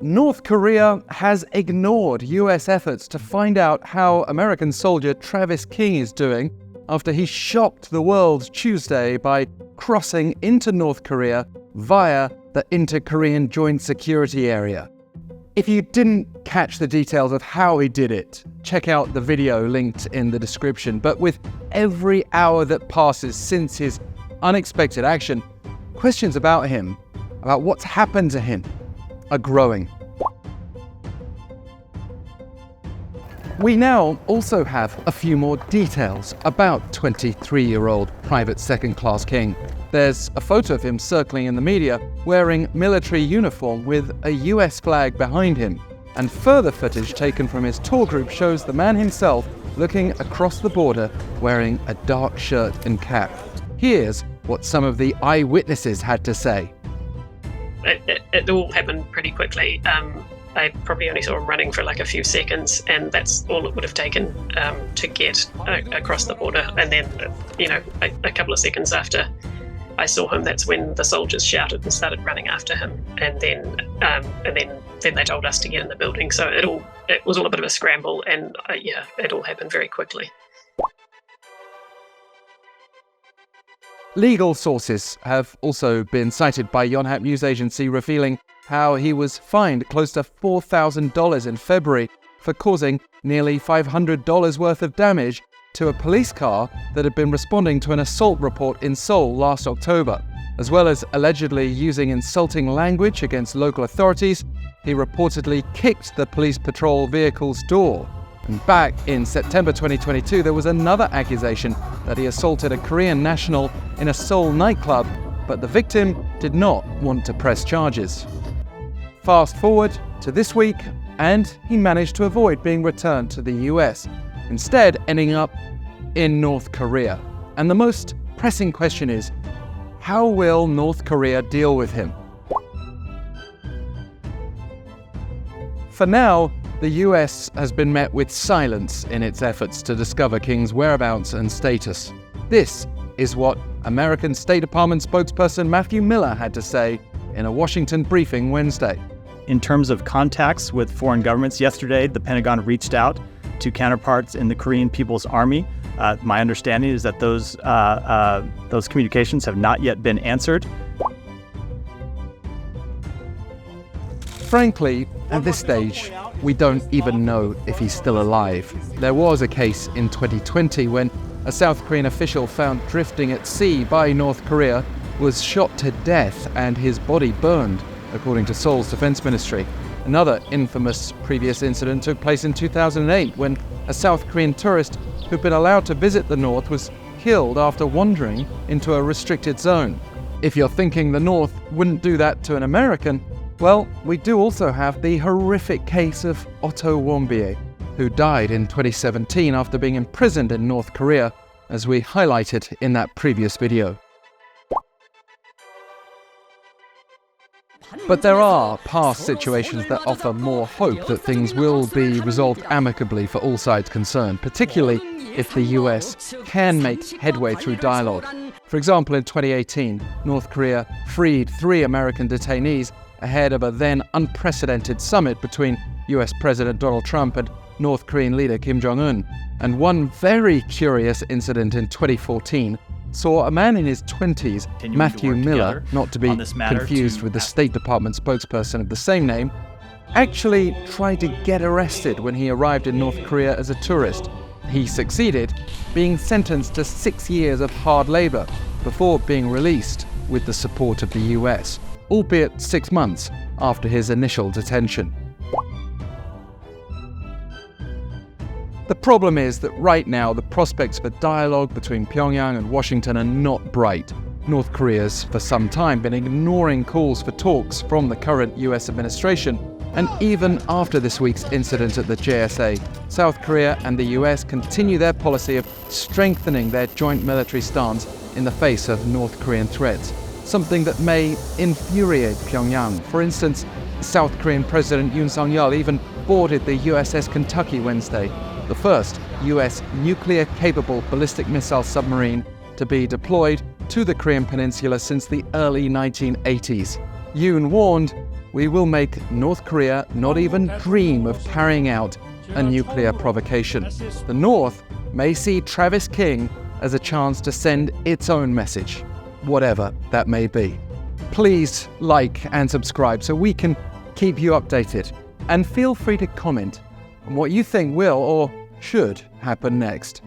North Korea has ignored US efforts to find out how American soldier Travis King is doing after he shocked the world Tuesday by crossing into North Korea via the Inter-Korean Joint Security Area. If you didn't catch the details of how he did it, check out the video linked in the description. But with every hour that passes since his unexpected action, questions about him, about what's happened to him, are growing. We now also have a few more details about 23-year-old Private Second Class King. There's a photo of him circling in the media wearing military uniform with a US flag behind him, and further footage taken from his tour group shows the man himself looking across the border wearing a dark shirt and cap. Here's what some of the eyewitnesses had to say. It all happened pretty quickly. I probably only saw him running for like a few seconds, and that's all it would have taken to get across the border. And then, a couple of seconds after I saw him, that's when the soldiers shouted and started running after him. And then they told us to get in the building. So it was all a bit of a scramble, and it all happened very quickly. Legal sources have also been cited by Yonhap News Agency, revealing how he was fined close to $4,000 in February for causing nearly $500 worth of damage to a police car that had been responding to an assault report in Seoul last October. As well as allegedly using insulting language against local authorities, he reportedly kicked the police patrol vehicle's door. And back in September 2022, there was another accusation that he assaulted a Korean national in a Seoul nightclub, but the victim did not want to press charges. Fast forward to this week, and he managed to avoid being returned to the US, instead ending up in North Korea. And the most pressing question is, how will North Korea deal with him? For now, the US has been met with silence in its efforts to discover King's whereabouts and status. This is what American State Department spokesperson Matthew Miller had to say in a Washington briefing Wednesday. In terms of contacts with foreign governments, yesterday the Pentagon reached out to counterparts in the Korean People's Army. My understanding is that those communications have not yet been answered. Frankly, at this stage, we don't even know if he's still alive. There was a case in 2020 when a South Korean official found drifting at sea by North Korea was shot to death and his body burned, according to Seoul's defense ministry. Another infamous previous incident took place in 2008 when a South Korean tourist who'd been allowed to visit the North was killed after wandering into a restricted zone. If you're thinking the North wouldn't do that to an American, well, we do also have the horrific case of Otto Warmbier, who died in 2017 after being imprisoned in North Korea, as we highlighted in that previous video. But there are past situations that offer more hope that things will be resolved amicably for all sides concerned, particularly if the US can make headway through dialogue. For example, in 2018, North Korea freed 3 American detainees ahead of a then unprecedented summit between US President Donald Trump and North Korean leader Kim Jong-un. And one very curious incident in 2014 saw a man in his 20s, Matthew Miller, not to be confused with the State Department spokesperson of the same name, actually tried to get arrested when he arrived in North Korea as a tourist. He succeeded, being sentenced to 6 years of hard labor before being released with the support of the US, albeit 6 months after his initial detention. The problem is that right now the prospects for dialogue between Pyongyang and Washington are not bright. North Korea's for some time been ignoring calls for talks from the current US administration, and even after this week's incident at the JSA, South Korea and the US continue their policy of strengthening their joint military stance in the face of North Korean threats, something that may infuriate Pyongyang. For instance, South Korean President Yoon Suk-yeol even boarded the USS Kentucky Wednesday, the first US nuclear-capable ballistic missile submarine to be deployed to the Korean Peninsula since the early 1980s. Yoon warned, we will make North Korea not even dream of carrying out a nuclear provocation. The North may see Travis King as a chance to send its own message, whatever that may be. Please like and subscribe so we can keep you updated. And feel free to comment on what you think will or should happen next.